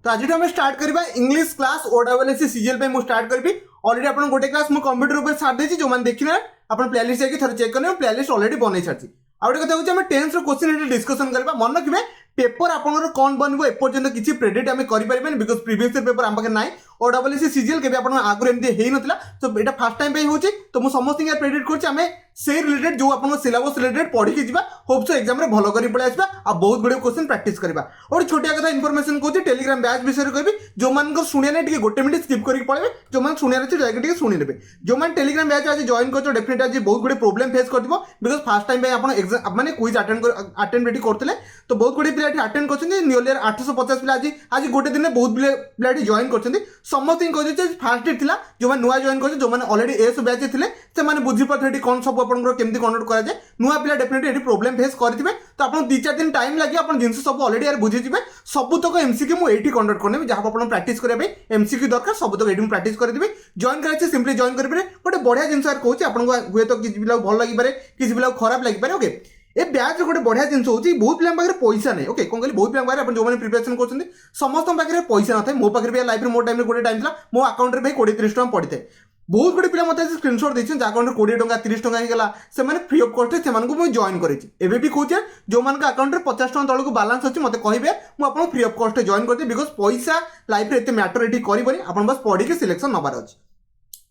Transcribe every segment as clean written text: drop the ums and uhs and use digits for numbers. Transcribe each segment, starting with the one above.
तो आज आम स्टार्ट करवा इंग्लिश क्लास ओडब्ल्यूएससी सीजीएल पे स्टार्ट करी अलरेडी आप गोटे क्लास मुझे कंप्यूटर ऊपर छाड़ देती जो मैंने देखना आप प्लेलिस्ट जाकि थोड़े चेक करेंगे प्लेलिस्ट अलरेडी बन सारी आ गए कथा हूँ टेन्स क्वेश्चन डिस्कसन करवा मन रखिए पेपर आपंकर कौन बनब एपर्यंत किसी प्रेडिक्ट आम करें बिकज प्रीवियस पेपर आम पाखे ना ओडब्ल्यूएससी सीजीएल के आगुरी एमती होता तो यहाँ फास्ट टाइम पे होची तो मुझे समस्त प्रेडिक्ट करें से रिलेटेड जो आप सिलेबस रिलेटेड पढ़ी जा होप सो एग्जाम भल कर पड़े आसवा आ बहुत गुड़े क्वेश्चन प्रैक्टिस करवा और छोटिया कथा इनफॉरमेशन कहूँ टेलीग्राम बैच विषय कहि जो मान शुणिया नहीं गोटे मिनट स्किप करके पड़े जो मैंने शुणियार अच्छे जाकर शुणी ने जो मैंने टेलीग्राम बैच आज जॉइन कर डेफिनेट आज बहुत गुड़े प्रोब्लेम फेस कर बिकज फास्ट टाइम आप मैंने क्विज अटेंड भी करते तो बहुत गुड़े पिला अटेंड कर नियरली 850 पिला आज गोटे दिन बहुत पिला जॉइन कर समस्त कही फास्ट डे था जो मैंने नुआ जॉइन कर जो मैंने अलरेडी एस बैच थे से बुझीपारे कौन सब केमती कंडक्ट कराए नुआ पिला डेफिनेटली ये प्रोब्लेम फेस करेंगे तो आप 2-4 दिन टाइम लगे आप जिन सब अलरेडी यार बुझीजे सबुतक एमसीक्यू मुझे कंडक्ट करने जहाँ आप प्रैक्टिस करने एमसीक्यू दरकार सबुतक ये प्रैक्टिस करदेवी जॉइन कराई सिंपली जॉइन करेंगे गोटे बढ़िया जिन कहूँ आपको हुए तो किसी पिला भल लगे किसी पिला खराब लगे ओके ए बैच गोटे बढ़िया जिन होती बहुत पिला पाखे पैसा नहीं ओके कौन कहली बहुत पिला पाखे जो मैंने प्रिपरेशन कर समस्त पाखे पैसा ना मो पाखे भी लाइफ में मोर टाइम गोटे टाइम था मो अकाउंट में 20-30 टका पड़ी थे बहुत गुड़े पिला मतलब स्क्रीनशॉट देते अकाउंट 20 टका 30 टका होगा से फ्री ऑफ कॉस्ट से मुझे जॉइन करेंगे भी कहूँ जो मान अकाउंट में 50 टका तौक बालांस अच्छी मत कहे मुझे फ्री ऑफ कॉस्ट जॉइन करते बिकज पैसा लाइफ में एत मैटर ये करनी आप बस पढ़ी सिलेक्शन नबार अच्छे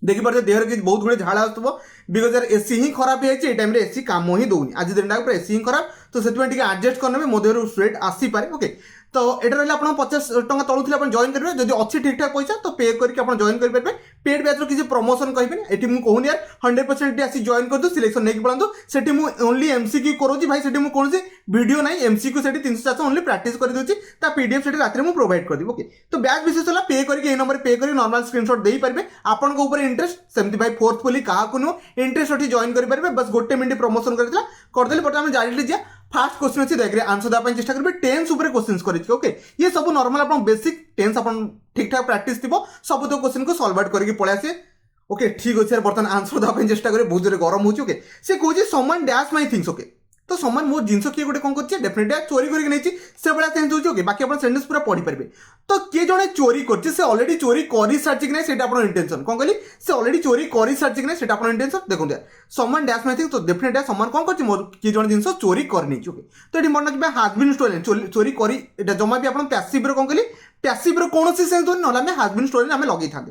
देखिए देहर कि बहुत गुड़े झाड़ा आसुव बिकज यार एसी ही खराब है टाइम एसी काम ही दौनी आज दिन टाइम एसी ही खराब तो से एडजस्ट करने मो देहर स्वेट आसीपे ओके तो ये रहा आप 50 टका तलू थे जॉइन करेंगे जब अच्छी ठीक ठाक पैसा तो पे करके जॉइन करेंगे पेड बैच किसी प्रमोशन कहे ये कहूनी यार 100% आसी जॉइन कर दो सिलेक्शन नहीं पड़ातु से ओनली एमसीक्यू करोची भाई से कौन वीडियो ना एमसीक्यू से 300-400 ओनली प्रैक्टिस कर दूसरी पीडीएफ से रात में प्रोवाइड कर देवी ओके तो बैच विशेष है पे करके नंबर पे कर नॉर्मल स्क्रीनशॉट दे पारे आपण इंटरेस्ट सेमती भाई फोर्थफुली क्या इंटरेस्ट अच्छी जॉइन करेंगे बस गोटे मिनट प्रमोशन करदे बट डायरेक्टली जा फास्ट क्वेश्चन अच्छी देखिए आंसर देवाई चेष्टा करेंगे टेन्स क्वेश्चन कर ओके ये सब नॉर्मल आप बेसिक टेन्स आप ठीक ठाक प्रैक्टिस थी सब तो क्वेश्चन को सॉल्व आउट करके पड़े आसे ओके ठीक अच्छे बर्तमान आंसर देवाई चेष्टा करें बहुत जोर गरम हो ओके से कहे someone dash my things okay तो समान मो जिन किए गोटे कौन कर डेफिनेटली चोरी करके नहीं से भाया सेन्स होगी ओके बाकी आप सेंटेंस पूरा पढ़ी पारे तो किए जड़े चोरी कर अलरेडी चोरी कर सारी कि नहीं आप इंटेंशन कौन कहली से अलरेडी चोरी कर सारी कि नहीं आप इंटेंशन देखो यार समान डैश मैथिंग तो डेफिनेटली समान कौन कर किए जड़े जिन चोरी करनी ओके तो ये मन रखिए हाजबिन स्टोलन चोरी कर जमा भी आप पैसिव कौन कहली पैसिव कौन सेन्स होनी ना हाजबिन स्टोलन आम लगे था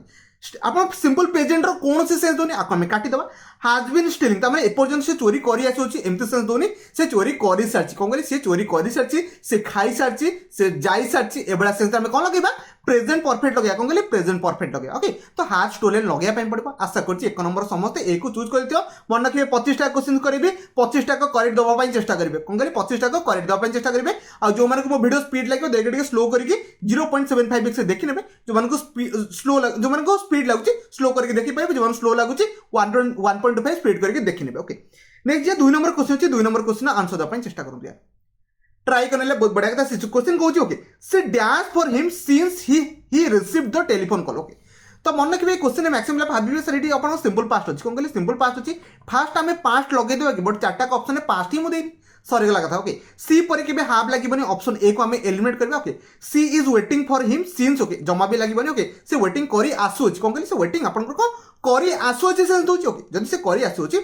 आप सिंपल प्रेजेंट कौन से सेन्स दौनी आपको आम काटिदेवा हाजबिन स्टिलिंग तमें एपर्यंत से चोरी कर एमती सेन्स दौनी से चोरी कर सारी कौन कहली से चोरी कर सारी से खाई सारी से जाई सारी एभा सेन्स आम कौन लगे प्रेजेंट परफेक्ट लगे कौन कहली प्रेजेंट परफेक्ट लगे ओके तो हाज स्टोलन लगे पड़ो आशा कर एक नंबर समस्त एक चूज कर मन रखिए 25टा क्वेश्चन करी 25टा करेक्ट देवाई चेष्टा करेंगे कौन कहली 25टा करेक्ट देवाई चेष्टा करेंगे और जो मैंने वीडियो स्पीड लगे देखिए स्लो करके 0.75 से देखी ने जो मैंने स्लो जो मैंने स्पीड लगुच स्लो करके देखी पाए जो स्लो लगुच 1.5 स्पीड करके देखी ने ओके नेक्स्ट जे 2 नंबर क्वेश्चन अच्छे 2 नंबर क्वेश्चन आंसर देवाई चेष्टा करूँ यार ट्राई करने बहुत बढ़िया कथा क्वेश्चन कहूँ ओके से dash for him since he received the telephone call okay तो मन रखिए क्वेश्चन मैक्सिमम भाविए सर ये आप सिंपल पास्ट अच्छी कौन कहली सिंपल पास्ट अच्छी फास्ट आम पास्ट लगे देवा कि बट 4टा ऑप्शन में पास्ट ही मुझे सरीगला कथा ओके सी पर के हाफ लगे ऑप्शन ए को आम एलिमिनेट करवा okay she is waiting for him since okay जमा भी लगे ओके से वेटिंग करी आसुच कौन कहली से वेटिंग आप करी आसुची सेन्स दूसरी ओके जब से करी आसुची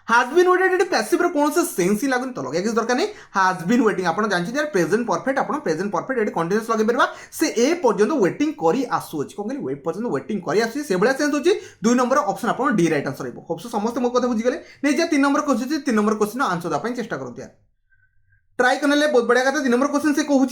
हाजबिन वेटेड पैसिव कौन से सेन्स ही लगुनि तो लगे किसी दरकार नहीं हाजबिन वेटिंग आप जानते यार प्रेजेंट परफेक्ट आप प्रेजेंट परफेक्ट ये कंटिन्यूअस लगे पारा से ए पर्यंत वेटिंग करी आसुची कौन कहली वेट पर्यंत वेटिंग करी आसुची से भाया सेन्स होची 2 नंबर ऑप्शन आप डी राइट आंसर रही होप्स समस्त मो कथा बुझीगले नहीं जा 3 number question 3 number question answer देवाई चेष्टा करते यार ट्राई करने बहुत बढ़िया कथा 3 नंबर क्वेश्चन से कहूँ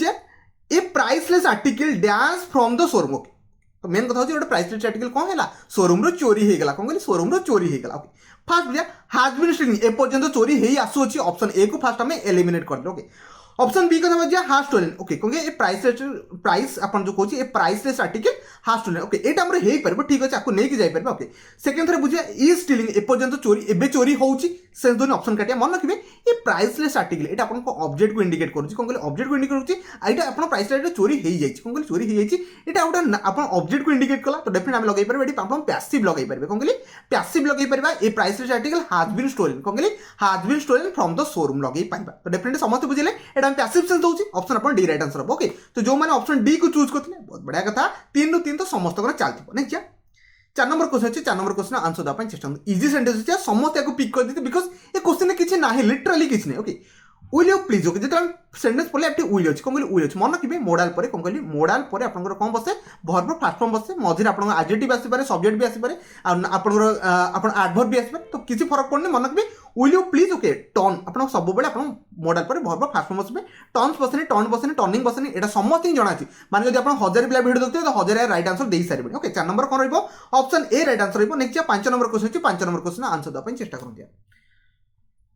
a priceless article dash from the showroom okay तो मेन कथा गोटे प्राइसलेस आर्टिकल कौन है शोरूम रो चोरी होगा कौन कहली शोरूम रो चोरी होगा ओके फास्ट भैया हाजबिन स्टिलिंग एपर्यंत चोरी ही आसुची ऑप्शन ए को फास्ट आम एलिमिनेट कर दे ओके ऑप्शन बी कथा बजा हाज स्टोलन ओके क्योंकि प्राइस आप जो कहूँ प्राइसलेस आर्टिकल हाज स्टोलन ओके ये हो पार ठीक अच्छे आपको नहीं जापर ओके सेकेंड थर बुझे ई स्टिलिंग एपर्यंत चोरी एवं चोरी होची सेंस दोनी ऑप्शन काटिया मन रखिए ये प्राइसलेस आर्टिकल ये आपको ऑब्जेक्ट को इंडिकेट करुच्ची कौन कहले ऑब्जेक्ट को इंडिकेट करुच्ची ये आप प्राइसलेस चोरी हो जाए कौन कहले चोरी हो जाए ये गोटे आप ऑब्जेक्ट को इंडिकेट कला तो डेफिनेट आम लगे पारे ये आप पैसिव लगे पारे कौन कहले पैसिव लगे पारे ये priceless article has been stolen कौन कहले has been stolen from the showroom लगे पाइबा तो डेफिनेट समस्त बुझे ये पैसिव सेंस दूसरी ऑप्शन आप डी राइट आंसर हम ओके तो जो मैंने ऑप्शन डी को चूज करते बहुत बढ़िया कथा 3 ରୁ 3 तो समस्त चलती नेक्स्ट 4 नंबर क्वेश्चन अच्छे 4 नंबर क्वेश्चन आंसर देवाई चेष्टा इजी सेंटेंस अच्छे समस्त को पिक कर देते बिकज ये क्वेश्चन किसी ना लिटराली किसी नहीं okay will you please okay जो सेंटेंस पढ़े आप विल अच्छे कौन कहली विल अच्छे मन रखिए मोडाल पर कौन कहली मोडाल पर आपंकर कौन बसे भर्ब फास्ट फॉर्म बसे मझे आप एडजेक्टिव आसपे सब्जेक्ट भी आसपे आप एडवर्ब भी आसपे तो किसी फरक पड़नी मन रखिए will you please okay turn आप सब बेले आप मोडाल पर भर्ब फास्ट फॉर्म बसबे टर्न्स बसने टर्न बसने टर्निंग बसने यहाँ समस्त ही जना अच्छी माने जब आप 1000 पिला भिडियो देखते तो 1000 राइट आंसर दे सारे ओके 4 नंबर कौन रही ऑप्शन ए राइट आंसर रही नेक्स्ट 5 नंबर क्वेश्चन अच्छी 5 नंबर क्वेश्चन आंसर देवाई चेष्टा करते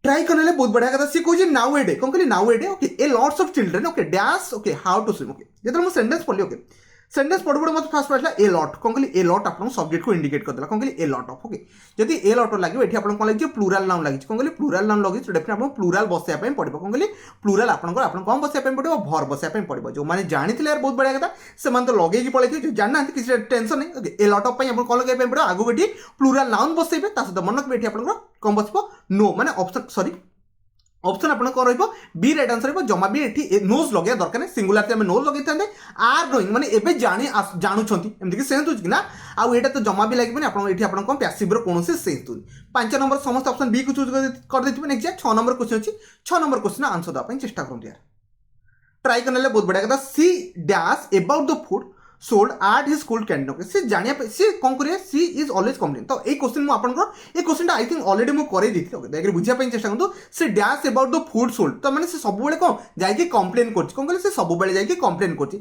ट्राई करने बहुत बढ़िया कथा सी कहे नाउ ए डे कौन कहली now a day okay a lots of children okay dash okay how to swim okay जो सेंटेंस पढ़ी ओके सेंटेंस पढ़ू पढ़ू मतलब फास्ट पढ़ा ए लॉट कौन कहली ए लॉट आप सब्जेक्ट को इंडिकेट करदेला कौन कहली ए लॉट ऑफ ओके जदि ए लॉट लगे ये आप कौन लगे प्लूराल नाउन लगी कौन कहली प्लूराल नाउन लगी डेफिनेट आपको प्लूराल बसाया पड़ो कौन कहली प्लूराल आप कौन बसाया पड़ो भर बसाया पड़ो जो मैंने जानी यार बहुत बढ़िया कथा से तो लगे पड़े जो जाना किसी टेंशन नहीं ए लॉट ऑफ कौन लगे पड़ो आगे ये प्लूराल नाउन बसैबे सहित मन रखिए आप कौन बस नो मैंने ऑप्शन सॉरी ऑप्शन आप कौन रही बी राइट आंसर रही जमा भी ये नोज लगे दरकार सिंगुलारिटी आम नोज लगे था आर ड्रॉइंग मैंने एवं जानूँगी एमती सेंस हो ना आउ यहाँ तो जमा भी लगे आप कौन पैसिव कौन सेंस दूनी 5 नंबर समस्त ऑप्शन बी को चूज कर देते नेक्स्ट 6 नंबर क्वेश्चन अच्छी 6 नंबर क्वेश्चन आंसर देवाई चेष्टा करूँ यार ट्राई करने बहुत बढ़िया कथा सी dash about the food sold at his school canteen okay सी जानिया सी कौन करिए सी इज ऑलवेज कंप्लेन तो ये क्वेश्चन मुझे आपंकर ये क्वेश्चन आई थिंक ऑलरेडी मुझे कर दी ओके देखिए बुझापी चेष्टा करूँ C dash about the food sold तो मैंने सब कौन जाकि कंप्लेन कर कौन कहले सब जाकि कंप्लेन कर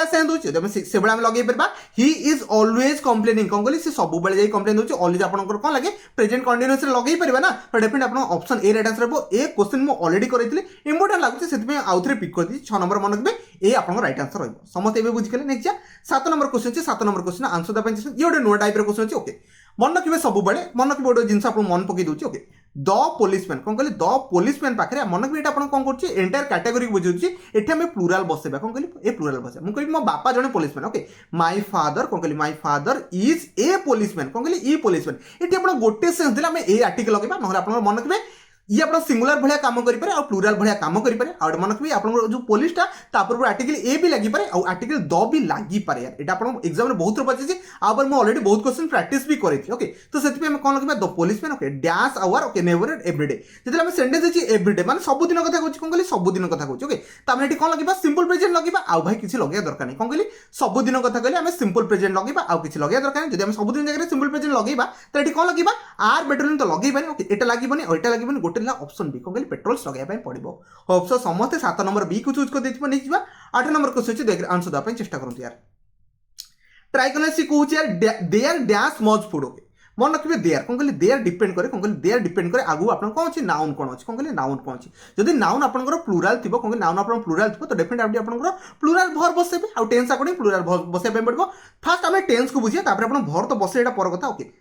सेंस होती से लगे पार ही इज ऑलवेज कंप्लेनिंग कौन कहले सब जाकि कंप्लेन होती ऑलवेज आपंकर कौन लगे प्रेजेंट कंटिन्यूअस लगे पारे ना तो डेफिनेट आप ऑप्शन ए राइट आंसर हम ए क्वेश्चन मुझे ऑलरेडी करें इंपोर्टेंट लगे से आउ थे पिक कर दी 6 नंबर मन रखिए ए आप राइट आंसर रही समस्त ए बुझे next 7 number question 7 number question answer देवाई ये गोटे नुआ टाइप क्वेश्चन अच्छे ओके मन रखिए सब मन रखिए गोटे जिन मन पकई दूसरी ओके द पुलिसमैन कौन कहले द पुलिसमैन पाखे मन रखिए आप कौन कर एंटायर कैटेगोरी बुझे ये आम प्लूराल बसैबा कौन कहली ए प्लूराल बसैबा मुझे मो बापा जड़े पुलिसमैन ओके माय फादर कौन कहली my father is a policeman कौन कहली ई पुलिसमैन ये आप गोटे सेंस देला आम ए आर्टिकल लगे ना आप मन रखिए ये आप सिंगुलर भाया काम करें और प्लूराल भाया काम करें आउ मन रखिए आप जो पुलिसटा तापर आर्टिकल ए भी लगी पारे और आर्टिकल द भी लगी पारे यार यहाँ आप एग्जाम में बहुत पचार आपर मुझे ऑलरेडी बहुत क्वेश्चन प्रैक्टिस भी करी ओके तो से कौन लगे the policeman okay dash hour okay never everyday जो आम सेंटेंस अच्छी एवरीडे मैंने सबुदिन कथा कहूँ कौन कहली सबुदिन कथा कहूँ ओके तो आम कौन लगे सिंपल प्रेजेंट लगे आउ भाई किसी लगे दरकार नहीं कौन कहली सबुदिन कथा कहले आम सिंपल प्रेजेंट लगे आउ किसी लगे दरकार नहीं जब सबुदिन जगह सिंपल प्रेजेंट लगे तो ये कौन लगे आर बेटर तो लगे ओके यहाँ लगे और यहाँ लगे गोटे ऑप्शन बी कौन पेट्रोल्स लगे पड़ो होप सो समस्त 7 नंबर बी को चूज कर देती नहीं 8 नंबर क्वेश्चन अच्छे आंसर देवाई चेष्टा करूँ यार ट्राई करने सी कहूँ यार देयर डैश मज फूड ओके मन रखिए देयर कौन कहले देयर डिपेंड करे कौन कहले देयर डिपेंड करे आगु आप कौन अच्छी नाउन कौन अच्छी कौन कहले नाउन कौन अच्छी जदि नाउन आपंकर प्लूराल थी कौन नाउन आप प्लूराल थी तो डेफिनेट आप प्लूराल भर बसैबे आउ टेंस अकॉर्डिंग प्लूराल भर बसैया पड़ो फास्ट आम टेंस को बुझे तापर आप भर तो बसे पर कथा ओके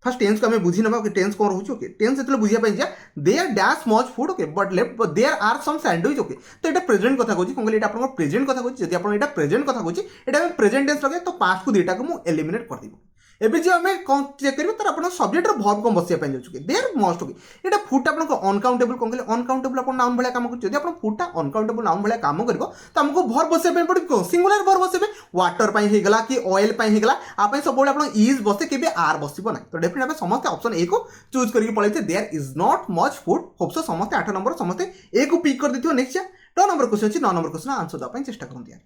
फर्स्ट टेंस को आम बुझी ना ओके टेंस कौन रोचे ओके टेंस जो बुझापी जा there dash much food okay but left there are some sandwich okay तो ये प्रेजेंट कथा कहूँ कौन कहले आप प्रेजेंट कथा कहूँ जब आप प्रेजेंट कथा कहूँ ये प्रेजेंट टेंस लगे तो पास्ट को दुईटा को मुझे एलिमिनेट कर देव एवं जो आम कौन चेक करेंगे तो आप सब्जेक्ट भर्ब कौन बसाया जाऊँगे देयर मस्ट ओके ये फूडटा आप अनकाउंटेबल कौन कहले अनकाउंटेबल आप नाउन भाया काम कर आप फूडटा अनकाउंटेबल नाउन भाया काम कर तो आमको भर बसाया पड़ो सिंगुलर भर बसैबे वाटर होगा कि ऑयल होगा आप सब आप इज बसे के आर बसब ना तो डेफिनेट आप समस्त ऑप्शन ए को चूज करके पड़े there is not much food hopes समस्त 8 नंबर समस्त ए को पिक कर देती नेक्स्ट 9 नंबर क्वेश्चन अच्छी 9 नंबर क्वेश्चन आंसर देवाई चेष्टा करूँ यार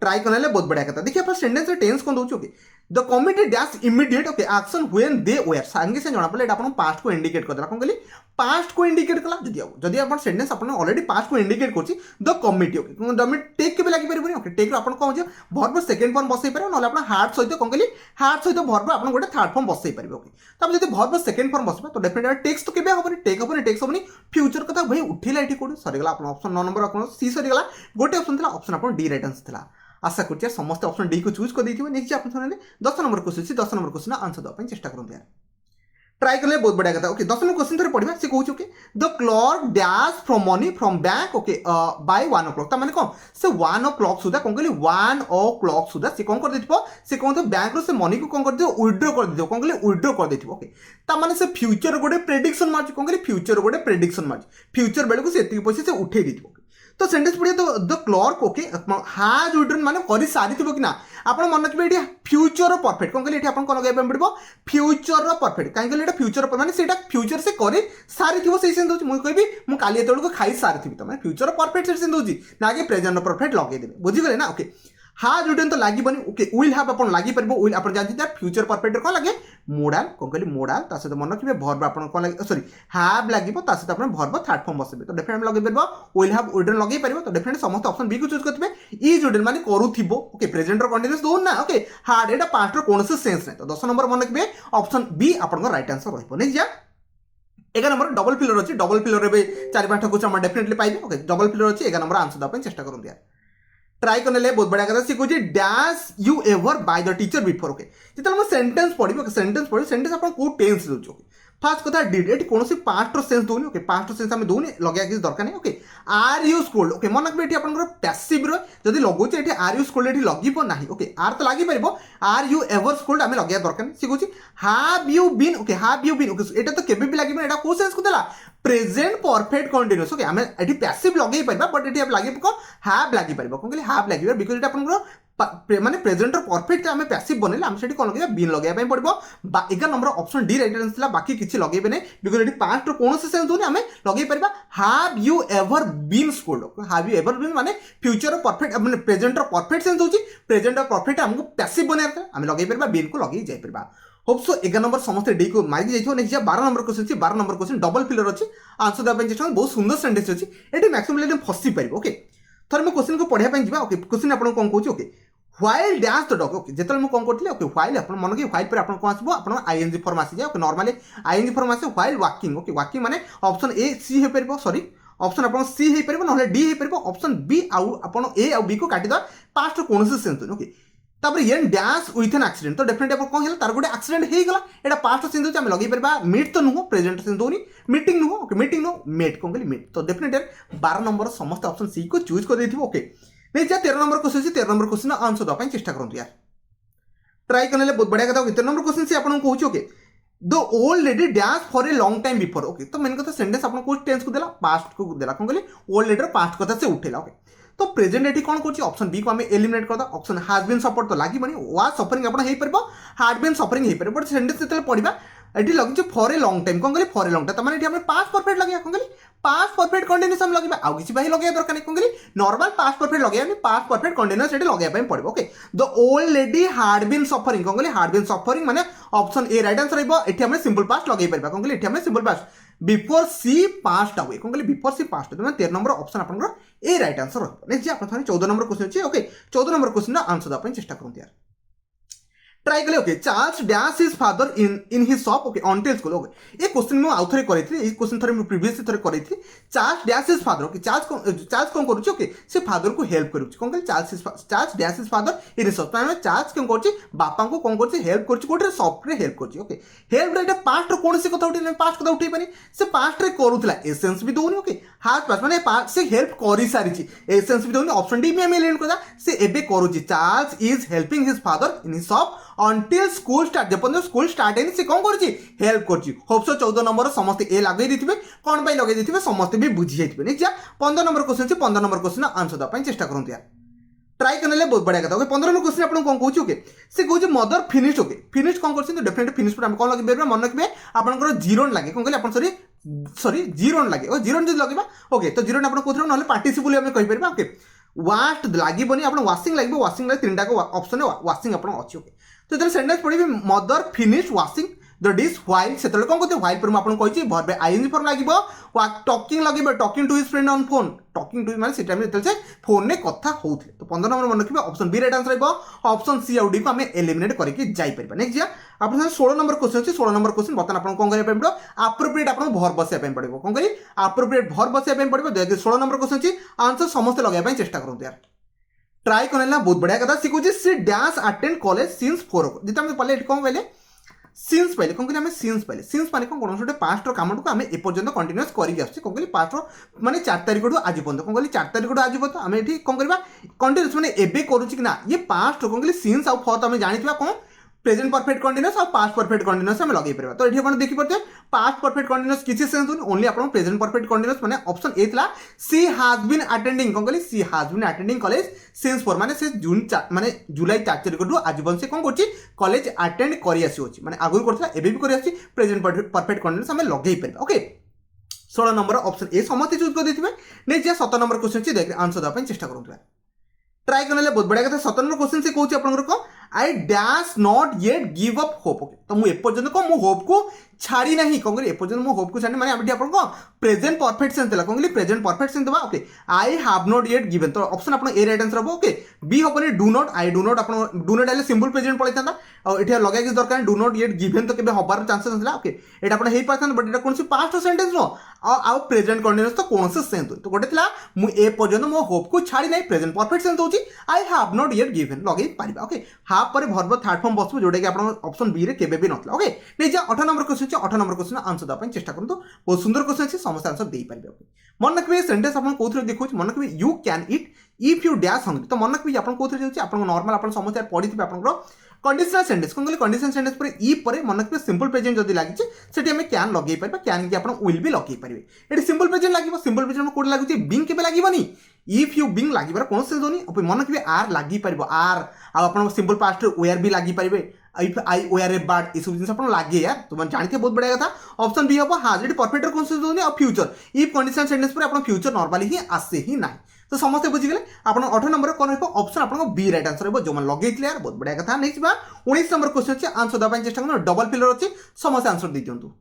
ट्राई करने बहुत बढ़िया कथा देखिए आप सेंटेंस टेंस कौन दूसरी okay the committee dash immediate okay action when they were सांगे से जना पड़े आप पास्ट को इंडिकेट करदेला कौन कहली पास्ट को इंडिकेट कला जदि आप सेंटेंस आप ऑलरेडी पास्ट को इंडिकेट कर the committee okay the take के लगे पारे ओके टेक आप कौन हो भर्ब सेकेंड फॉर्म बसई पारे ना आप हार्ट सहित कौन कहली हार्ट सहित भर्ब आप गोटे थर्ड फॉर्म बसई पारे ओके तो जब भर्ब सेकेंड फॉर्म बसबा तो डेफिनेट टेक्स्ट तो केबे हेनी टेक्स हेनी फ्यूचर कथा भाई उठेला ये कौन सरीगला आप ऑप्शन 9 नंबर आप सी सरीगला गोटे ऑप्शन था ऑप्शन आप डी राइट आंसर था आशा कर समस्त ऑप्शन डी को चूज कर देते नेक्स्ट आप 10 number question 10 number question answer देवाई चेष्टा करूँ यार ट्राई कले बहुत बढ़िया कथा ओके 10 नंबर क्वेश्चन थोड़े पढ़िबा से कहूछ okay the clerk dash from money from bank okay by 1 o'clock ता माने कोन से 1 o'clock सुधा कोन कहली 1 o'clock सुधा से कोन कर देथिबो से कोन तो बैंक रो से मनी को कोन कर दियो विथड्रॉ कर दियो कोन कहली विथड्रॉ कर देथिबो ओके ता माने से फ्यूचर गोटे प्रेडिक्शन मारछ कोन कहली फ्यूचर गोटे प्रेडिक्शन मारछ फ्यूचर बेले को से एति पैसा से उठे देथिबो तो सेंटेंस पढ़िए तो द क्लर्क ओके हाज विथड्रॉन माने करि सारी थिबो कि ना आपण मन रखिबे एठी फ्यूचर परफेक्ट कोन कहली एठी आपण कोन लगाय पड़बो फ्यूचर परफेक्ट काहे कहली एटा फ्यूचर माने सेटा फ्यूचर से करि सारी थिबो सेही सेंस दोछि मु कहबी मु काली एतळ को खाई सारी थिबी त माने फ्यूचर परफेक्ट सेंस दोछि ना कि प्रेजेंट परफेक्ट लगे देबे बुझि गले ना ओके हाज विथड्रॉन तो लागि बनी ओके विल हैव आपण लागि परबो विल आपण जानथि दैट फ्यूचर परफेक्ट कोन लागे मोडाल कोन कहली मोडाल ता से मन रखिबे वर्ब आपण कोन लागे सॉरी हैव लागिबो ता से आपण वर्ब थर्ड फॉर्म बसबे तो डेफिनेटली लगे परबो विल हैव विथड्रॉन लगे परबो तो डेफिनेटली समस्त ऑप्शन बी को चूज करथिबे इज विथड्रॉन माने करूथिबो ओके प्रेजेंट रो कंटीन्यूअस दोन ना ओके हार्ड एटा पास्ट रो कोनसे सेंस नै तो 10 नंबर मन रखिबे ऑप्शन बी आपण को राइट आंसर रहइबो नै जा 11 नंबर डबल फिलर अछि डबल फिलर रे 4-5 क्वेश्चन हम डेफिनेटली पाइबे ओके डबल फिलर अछि 11 नंबर आंसर दा अपन चेष्टा करन दिया ट्राई करने बहुत बढ़िया कथा सी कहूँ dash you ever by the teacher before okay जिते सेंटेंस पढ़ी सेंटेंस आप टेंस दूसरे ओके फास्ट कथा डिड एटी कौन पास्ट सेंस दौनी ओके पास्ट सेंस आम दौनी लगे किसी दरकार नहीं okay are you schooled okay मन रखिए ये आप पैसिव रही लगुचे ये आर यू स्कूल्ड ये लगे ना ओके आर तो लगी पार आर यू एवर स्कूल्ड आम लगे दरकार नहीं सी कहूँ have you been okay have you been okay ये तो केबे भी लगे एटा को सेंस को देला प्रेजेंट परफेक्ट कंटीन्यूअस ओके आम ये पैसिव लगे पार बट ये लगे कौन हैव लगे पार कौन कहली हैव लगे बिकज ये आप माने प्रेजेंट परफेक्ट आम पैसिव बनले आम से कौन लगे बीन लगे पड़ो 11 number option D right answer बाकी किसी लगे नहीं बिकज ये पास्ट कौन से सेंस दूनी आम लगे पार have you ever been schooled have you ever been माने फ्यूचर परफेक्ट माने प्रेजेंट परफेक्ट सेंस होची प्रेजेंट परफेक्ट आमको पैसिव बनाया आम लगे पार बीन को लगे जाई पार होप सो 11 नंबर समस्त डी को मारिक जाइछो next 12 number question 12 number question double filler अछि आंसर देबा चेष्टा बहुत सुंदर सेंटेंस अछि एटी मैक्सिमम लेकिन फसी पारिबो ओके थर मैं क्वेश्चन को पढ़िया पई जिबा ओके क्वेश्चन आपन कोन कहूची okay while dash the dog okay जेतल मैं कोन करथिले ओके व्हाइल आपन मन के व्हाइल पर आपन कोन आसीबो आपन आईएनजी फॉर्म आसी जाय ओके नॉर्मली आईएनजी फॉर्म आसे व्हाइल वॉकिंग ओके वॉकिंग माने ऑप्शन ए सी हे परबो सॉरी ऑप्शन आपन सी हे परबो नहले डी हे परबो ऑप्शन बी आउ आपन ए आउ बी को काटी द पास्ट कोन से सेंस ओके तापर येन डैश विथ एन एक्सीडेंट तो डेफिनेटली आप कौन है तार गोटे एक्सीडेंट हो गला एटा पास्ट सेंस होची हम लगे परबा मीट तो नुहो प्रेजेंट सेंस दोनी मीटिंग नुहो ओके मीटिंग नो मेट कोन कहली मीट तो डेफिनेटली 12 नंबर समस्त ऑप्शन सी को चूज कर देथिबो ओके नहीं जा 13 number question 13 number question answer दो चेष्टा करंतु यार ट्राई करने बहुत बढ़िया कथा 13 नंबर क्वेश्चन से आपन कहूची okay the old lady dash for a long time before okay तो मेन कथा सेंटेंस आपन को टेंस को देला पास्ट को देला कोन कहली ओल्ड लेडी पास्ट कथा से उठेला ओके तो प्रेजेंट एटी कौन करछि ऑप्शन बी को हमें एलिमिनेट कर the option has been support तो लागि बनी वाज सफरिंग आपण हेई परबो हैड बीन सफरिंग हेई परबो बट सेंटेंस जेतले पढिबा एटी लगिछ फॉर ए लॉन्ग टाइम कोन कहली फॉर ए लॉन्ग टाइम त माने एटी हमें पास्ट परफेक्ट लगे कोन कहली पास्ट परफेक्ट कंटीन्यूअस हम लगे आउ किछि बाही लगे दरकार नै कोन कहली नॉर्मल पास्ट परफेक्ट लगे यानी पास्ट परफेक्ट कंटीन्यूअस एटी लगे पय पड़बो okay the old lady had been suffering कोन कहली हैड बीन सफरिंग माने ऑप्शन ए राइट आंसर रहबो एटी हमें सिंपल पास्ट लगे परबा कोन कहली एटी हमें simple past before C past अवे कोन कहली बिफोर सी पास्ट तो 13 नंबर ऑप्शन आपन ए राइट आंसर रहबो नेक्स्ट आपन 14 नंबर क्वेश्चन अछि ओके 14 नंबर क्वेश्चन ना आंसर द अपन चेष्टा करंत यार ट्राई कले okay Charles dash his father in his shop okay until school okay ये क्वेश्चन मैं आउ थरे करैथि ए क्वेश्चन थरे मैं प्रीवियस थरे करैथि Charles dash his father okay Charles कोन करूछि ओके से फादर को हेल्प करूछि कोन कहल Charles dash his father in his shop माने चार्ल्स कोन करूछि बापा को कोन करूछि हेल्प करूछि कोठे शॉप रे हेल्प करूछि ओके हेल्प रे पास्ट रो कोन से कथा उठै पास्ट कथा उठै पानी से पास्ट रे करूथला एसेंस भी दोनी ओके हाफ पास्ट माने पास्ट से हेल्प करि सारिछि एसेंस भी दोनी ऑप्शन डी में हम एलिमिनेट करदा से एबे करूछि Charles is helping his father in his shop until school start जपन स्कूल स्टार्ट है से कौन करछि हेल्प करछि होप सो 14 नंबर समस्त ए लागै दिथिबे कोन बाय लगै दिथिबे समस्त भी बुझि जाइथिबे नै जा 15 नंबर क्वेश्चन से 15 नंबर क्वेश्चन आंसर द पय चेष्टा करंतु यार ट्राई करने ले बहुत बढ़िया कथा ओके 15 नंबर क्वेश्चन आपन कोन कहूछि ओके से कहूछि मदर फिनिश्ड ओके फिनिश्ड कोन करछि तो डेफिनेटली फिनिश पर हम कोन लगै बेर मन रखबे आपनकर जीरो लागे कोन कहले आपन सॉरी जीरो लागे ओ जीरो जदि लगबा ओके तो जीरो आपन कोथरो नले पार्टिसिपल हम कहि परबा ओके वास्ट लागि बनी आपन वाशिंग लागबो वाशिंग लागे तीनटा को ऑप्शन वाशिंग आपन अछि ओके तो जब सेंटेंस पढ़ी mother finish washing the dish while से कौन कहते व्हाइल पर आपको कही भर्ब आईएनजी फॉर्म लगे टॉकिंग लगे talking to his friend on phone talking to माने टाइम से फोन में कथा होते तो 15 नंबर मन रखिए ऑप्शन बी राइट आंसर रहिबो ऑप्शन सी और डी को हमें एलिमिनेट करके जाई परबा नेक्स्ट जा आपन 16 नंबर क्वेश्चन अछि 16 नंबर क्वेश्चन बतन आपन कोन करिया पड़िबो एप्रोप्रिएट आपन भर्ब बसिया पे पड़िबो कोन करी एप्रोप्रिएट भर्ब बसिया पे पड़िबो 16 नंबर क्वेश्चन अछि आंसर समस्त लगाय पे चेष्टा करंतु यार ट्राई करना बहुत बढ़िया कथा सी कहूँ C dash attend college since 4 o'clock जिते हम पहले कौन कहले सिंस पाइले कौन कहले सिंस पाइले सिंस माने कौन कौन पास्ट काम को आम एपर्यंत कंटिन्यूस करके आस कौन पास्ट माने 4 तारिख आज पर्यंत कौन कहली 4 तारिख आज पर्यंत आम ये कौन करवा कंटिन्यूस माने एबे करूची कि ना ये पास्ट कौन कहली सिंस आउ फॉर आम जानी कौन प्रेजेंट परफेक्ट कंटिन्यूस और पास्ट परफेक्ट कंटिन्यूस हम लगे पार तो ये आप देखी पारे पास्ट परफेक्ट कंटिन्यूस किसी सेंस ओनली आप प्रेजेंट परफेक्ट कंटिन्यूस माने ऑप्शन ए था सी हैज बीन अटेंडिंग कौन कहली C has been attending college since four माने से जून माने जुलाई 4 तारिख आज बन से कौन कर कॉलेज अटेंड कर माने आगुरी करता एबे भी कर प्रेजेंट परफेक्ट कंटिन्यूस आम लगे पार ओके 16 नंबर ऑप्शन ए समस्त चूज कर देते नेक्स्ट 17 नंबर क्वेश्चन अच्छी देख आंसर देवाई चेष्टा करूँ ट्राई करने बहुत बढ़िया कथा 17 नंबर क्वेश्चन से कहूँ आपको I dash not yet give up hope okay तो मुझे एपर्यंत कौन मो होप को छाड़ी नहीं कौन करी एपर्यंत मो होप को छाड़ी माने आपको प्रेजेंट परफेक्ट सेंस कौन कहली प्रेजेंट परफेक्ट सेंस देवा okay I have not yet given तो ऑप्शन आप ए राइट आंसर हम ओके बी हेनी do not I do not आप डू नॉट आइले सिंपल प्रेजेंट पड़ता और ये लगे किसी दरकार डू नॉट येट गिवन तो केबे हबार चांसेस था ओके ये आप पार्थ बट ये कौन पास्ट सेंटेंस नुह आउ प्रेजेंट कंटिन्यूस तो कौन से सेंस तो गोटे था मुझे पर्यंत मो होप को छाड़ी नहीं प्रेजेंट परफेक्ट सेंस होची I have not yet given लगे पारे ओके हाफ पर भर्ब थर्ड फॉर्म बस जोटा कि आप ऑप्शन बी रे केबे भी नथला ओके नहीं जा 18 number question 18 number question answer देवाई चेष्टा करूँ बहुत सुंदर क्वेश्चन अच्छे समस्त आंसर दे पारे ओके मन रखिए सेंटेंस आप कौन देखो मन रखिए you can it if you dash hungry तो मन रखिए आप कौन जाऊँगी आप नॉर्मल आप समस्त पढ़ी थे आप कंडीशनल सेंटेंस कौन कहले कंडीशनल सेंटेंस पर ई पर मन रखिए सिंपल प्रेजेंट जब लगी से आम कैन लगे पारे कैन की आप विल भी लगे पारे ये सिंपल प्रेजेंट लगे सिंपल प्रेजेंट कौन लगे बिंग के लगनी इफ यू बिंग लगे कौन सेंस होनी मन रखिए आर लगी पार आर आप सिंपल पास्ट वेयर भी लगी पारे if I were a bird ये सब जिन आप लगे यार तो जानते बहुत बढ़िया कथा ऑप्शन बी हम हाँ जी परफेक्ट कौन सेंस होनी और फ्यूचर इफ कंडीशनल सेंटेंस पर आप फ्यूचर नॉर्मली ही आसे ही ना तो समस्त बुझीगले आप 18 नंबर कौन रहा ऑप्शन आपको बी राइट आंसर जो मैंने लगे यार बहुत बढ़िया कथा नेक्स्ट 19 नंबर क्वेश्चन अच्छे आंसर देवाई चेष्टा करूँ डबल फिलर अच्छी समस्त आंसर दे दिंतु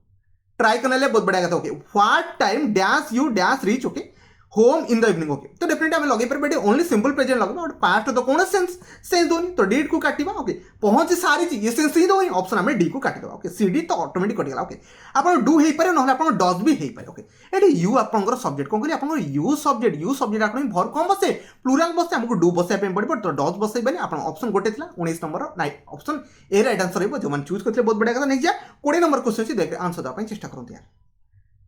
ट्राई करने बहुत बढ़िया कथा okay what time dash you dash reach okay home in the evening okay तो डेफिनेटली आम लगे पारे ओनली सिंपल प्रेजेंट लगे बट पास्ट तो कौन सेंस दोनी तो डी को काटिबा ओके पहुंच सारी ये सेंस ही दोनी ऑप्शन आम डी को काटिदेवा ओके सी डी तो ऑटोमेटिक कटिगला ओके आप डू हो पारे ना आप डज भी हो पारे ओके ये यू आपंकर सब्जेक्ट कौन करें आप यू सब्जेक्ट आप भर कौन बसे प्लूराल बसे आमको डू बसाया पड़ो तो डज बसैबे आप ऑप्शन गोटे था 19 number option A right answer जो मैंने चूज करते बहुत बढ़िया कथा नेक्स्ट 20 नंबर क्वेश्चन अच्छी देख आंसर देवाई चेष्टा करूँ यार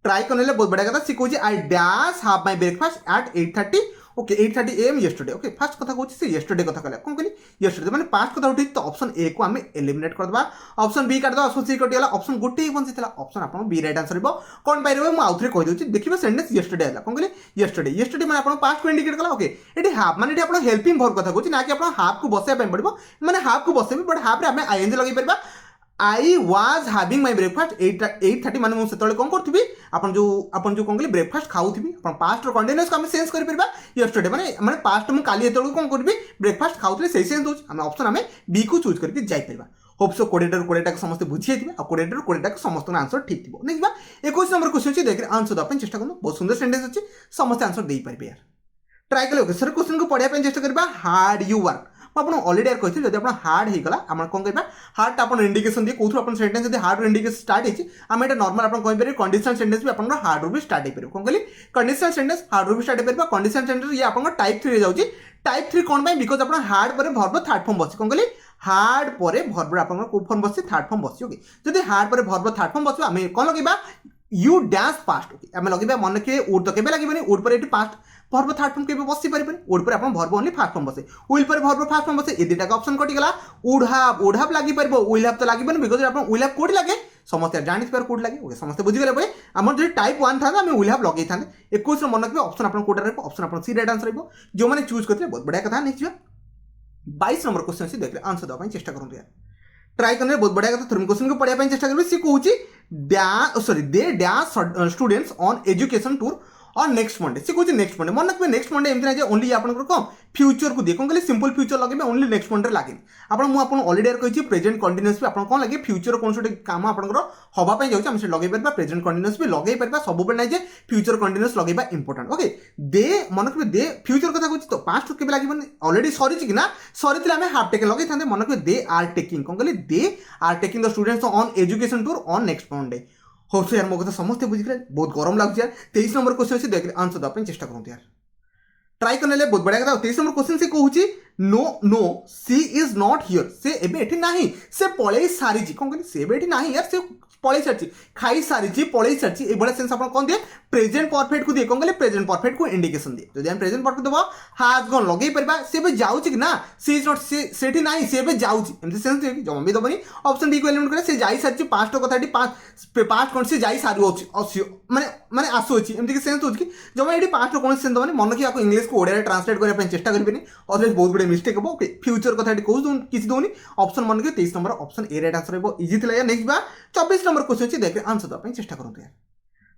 ट्राई करने बहुत बढ़िया कथा सी कहे I dash have my breakfast at 8:30 okay 8:30 AM yesterday okay first कथा कहूँ से येस्टरडे कथा कहला कौन कहली येस्टरडे मैंने पास्ट कथा उठी तो ऑप्शन ए को आम एलिमिनेट करदे ऑप्शन बी काटदे ऑप्शन सी कटिगला ऑप्शन गोटे ही बंची ऑप्शन आप बी राइट आंसर कौन पारे मुझे आउ थे कहीदे देखिए सेंटेंस येस्टरडे है कौन कहली येस्टरडे मैंने आप पास्ट को इंडिकेट कला ओके ये हाफ मैंने आप हेल्पिंग वर्ब कथा कहूँ ना कि आप हाफ को बसाया पड़ो मैंने हाफ को बसेबी बट हाफ रे आम आईएनजी लगे पार I was having my breakfast 8:30 माने मुझे से कौन करी आप जो कौन कहली ब्रेकफास्ट खाऊथी पास्ट कंटिन्यूस को आम सेंस कर येस्टरडे माने पास्ट मुझे काली जो कौन करी ब्रेकफास्ट खाऊथी से सेंस दूसरी आम ऑप्शन आम बी को चूज करके जापर होप सो 20 समस्त बुझी थे और 20 समस्त आंसर ठीक थी नहीं 21 नंबर क्वेश्चन अच्छे देख आंसर देवाई चेष्टा करूँ बहुत सुंदर सेंटेंस अच्छे समस्त आंसर दे पारे यार ट्राई कले ओके सर क्वेश्चन को पढ़ाई चेष्टा करवा हार्ड यू वर्क मुझे अलरेडी यार कही जब आप हार्ड होगा आम कौन कह हार्ड आप इंडिकेशन दिए कौन आप सेंटेंस जब हार्ड इंडिकेशन स्टार्ट होती आम ये नॉर्मल आप कहीपर कंडीशनल सेंटेंस भी आप हार्ड रू भी स्टार्ट हो कौन कहली कंडीशनल सेंटेंस हार्ड रू भी स्टार्ट हो कंडीशनल सेंटेंस ये आप टाइप 3 जाऊँगी टाइप 3 कौन बिकज आप हार्ड पर भर्ब थर्ड फॉर्म बस कौन कहली हार्ड पर भर्ब आप फॉर्म बस थर्ड फॉर्म बस ओके जब हार्ड पर भर्ब थर्ड फॉर्म बस आम कौन लगे यू डैश पास्ट ओके आम लगे मन रखिए उड तो केबे लगे उड पर ये पास्ट भर्ब थर्ड फॉर्म केबे बसी पारे उड पर आप भर्ब ओनली फास्ट फॉर्म बसे विल पर भर्ब फास्ट फॉर्म बसे ये दुटा ऑप्शन कटिगला वुड हैव लगी पार विल हैव तो लगे बिकज आप विल हैव कोड लगे समस्त जानी पार कोड लगे ओके समस्त बुझीगले भाई आम जो टाइप 1 था आम विल हैव लगे था 21 मन रखिए ऑप्शन आप कोड रहा ऑप्शन आप सी राइट आंसर जो मैंने चूज करते बहुत बढ़िया कथा नेक्स्ट 22 नंबर क्वेश्चन अच्छी देख आंसर देवाई चेष्टा करूँ यार ट्राई करने बहुत बढ़िया कथा थर्ड क्वेश्चन को पढ़ाई चेष्टा करेंगे सी कहूँ they dash students on education tour और नेक्स्ट मंडे से कौन नेक्स्ट मंडे मन रखिए नेक्स्ट मंडे एमती ना ओनली आप कौन फ्यूचर को दिए कौन कहले सिंपल फ्यूचर लगे ओनली नेक्स्ट मंडे लगे आपको अलरेडी कही प्रेजेंट कंटिन्यूस भी आप कौन लगे फ्यूचर कौन सा काम आपंकर हवाई जाऊँगी आम से लगे पार प्रेजेंट कंटिन्यूस भी लगे पार सब ना फ्यूचर कंटिन्यूस लगे इंपोर्टेंट ओके दे मन रखिए दे फ्यूचर कथा कहूँ तो पास्ट के लगे अलरेडी सरी कि सरी आम हाफ टेकिंग लगे था मन रखिए दे आर टेकिंग कौन कहली they are taking the students on education tour on next Monday हो यार मो कथा समस्त बुझे बहुत गरम लगे यार 23 नंबर क्वेश्चन अच्छे देख आंसर देवाई चेष्टा करूँ यार ट्राई करने बहुत बढ़िया कथा। 23 नंबर क्वेश्चन से कहूँ no no C is not here, से एबे एठी नाही, से पळेई सारिची। कौन कहली से एबे एठी नाही यार, से पळेई सारिची, खाई सारिची, पळेई सारिची, ए बड़ा सेंस आपण कोन दिए प्रेजेंट परफेक्ट को दिए। कौन कहले प्रेजेंट परफेक्ट को इंडिकेशन दिए। जदि हम प्रेजेंट परफेक्ट देबो हैज गॉन लगेई परबा, से एबे जाउची कि ना, से इज नॉट, से सेठी नाही, से एबे जाउची, एमति सेंस दिए कि जमा भी दबनी। ऑप्शन डी को एलिमिनेट करे, से जाई सारिची, पास्ट कथाटी पास्ट कोन से जाई सारु अछि, माने माने आसु अछि, एमति कि सेंस होछि कि जमा एठी पास्ट कोन सेंस दबनी। मन कि आको इंग्लिश को ओडिया ट्रांसलेट करे पय चेष्टा करबेनी, अदरवाइज बहुत बड़े मिस्टेक हो। ओके फ्यूचर कथाटी कहू किछि दोनी। ऑप्शन मन के 23 number option A right answer रहबो। इजी थिला या। नेक्स्ट बा 24 नंबर क्वेश्चन अछि, देखिए आंसर दबा पय चेष्टा करंतु यार।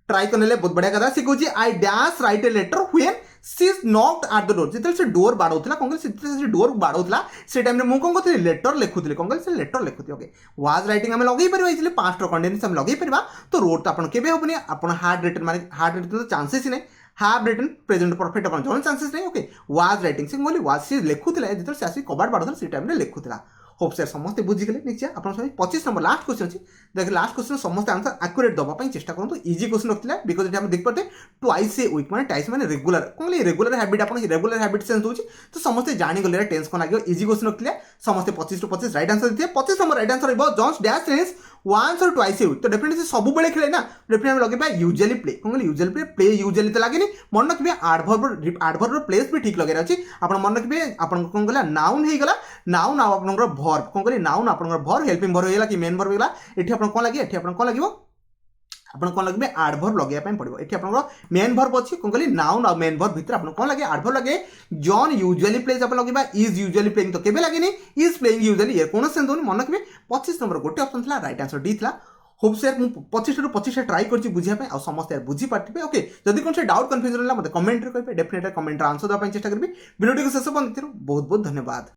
ट्राई करने बहुत बढ़िया कथा। से कहूँ I dash write a letter when she is knocked at the door. जितने से डोर बाड़ौला, कौन से डोर बाड़ौला से टाइम में कौन करी लेटर लिखुली, कौन करी से लेटर लिखुली। ओके वाज राइटिंग आम लगे पार, इसलिए पास्ट कंटिन्यूस आम लगे पार। तो रोड तो आपन केबे होबनी, आपन हार्ड रिटन माने हार्ड रिटन तो चांसेस ही नहीं। हैव रिटन प्रेजेंट परफेक्ट अपन जॉन चांसेस नहीं। ओके वाज राइटिंग से बोली वाज से लिखुला, जितने से आसी कबाड़ बाड़ौला से टाइम में लिखुला। होप सर समस्त बुझीगले। नेक्स्ट आपण 25 नंबर लास्ट क्वेश्चन अछि, देख लास्ट क्वेश्चन समस्त आंसर एक्यूरेट दबा पय चेष्टा करंतु। इजी क्वेश्चन रखथिला बिकॉज़ एटा हम देख पाते ट्वाइस ए वीक माने टाइस माने रेगुलर, कोन रेगुलर हैबिट, आपण रेगुलर हैबिट सेंस होछि तो समस्त जानि गले टेंस कोन आगियो। इजी क्वेश्चन रखथिला समस्त 25 टू 25 राइट आंसर दिए। 25 नंबर राइट आंसर रहबो जॉन्स डैश टेंस वंस और ट्वाइस ए वीक। तो डेफिनेटली सब बेले खेले ना, डेफिनेटली हम लगे पाए यूजुअली प्ले, कोन यूजुअली प्ले, प्ले यूजुअली तो लागेनी। मन रखबे एडवर्ब प्लेस भी ठीक लगे अछि। आपण मन रखबे आपण कोन गला नाउन हे गला, नाउन आ आपनकर वर्ब, कोन कहली नाउन आपनकर वर्ब हेल्पिंग वर्ब हेला कि मेन वर्ब हेला। एठी आपण कोन लागि, एठी आपण कोन लागिवो, आपण कोन लगबे एडवर्ब लगेया पय पड़िबो। एठी आपनकर मेन वर्ब अछि, कोन कहली नाउन आ मेन वर्ब भितर आपण कोन लागे एडवर्ब लागे। जॉन यूजुअली प्लेज आपण लगेबा इज यूजुअली प्लेइंग, तो केबे लागेनी इज प्लेइंग यूजुअली, ये कोन सेंस दोनी। मन रखबे 25 नंबर गोटे ऑप्शन थिला, राइट आंसर डी थिला। होप सर मु 25 रु 25 ट्राई करछि बुझिया पे आ समस्त यार बुझी पार्टिबे। ओके जदि कोन से डाउट कंफ्यूजन होला मते कमेंट रे कहबे, डेफिनेटली कमेंट रे आंसर द पय चेष्टा करबी। वीडियो को शेष पन बहुत बहुत धन्यवाद।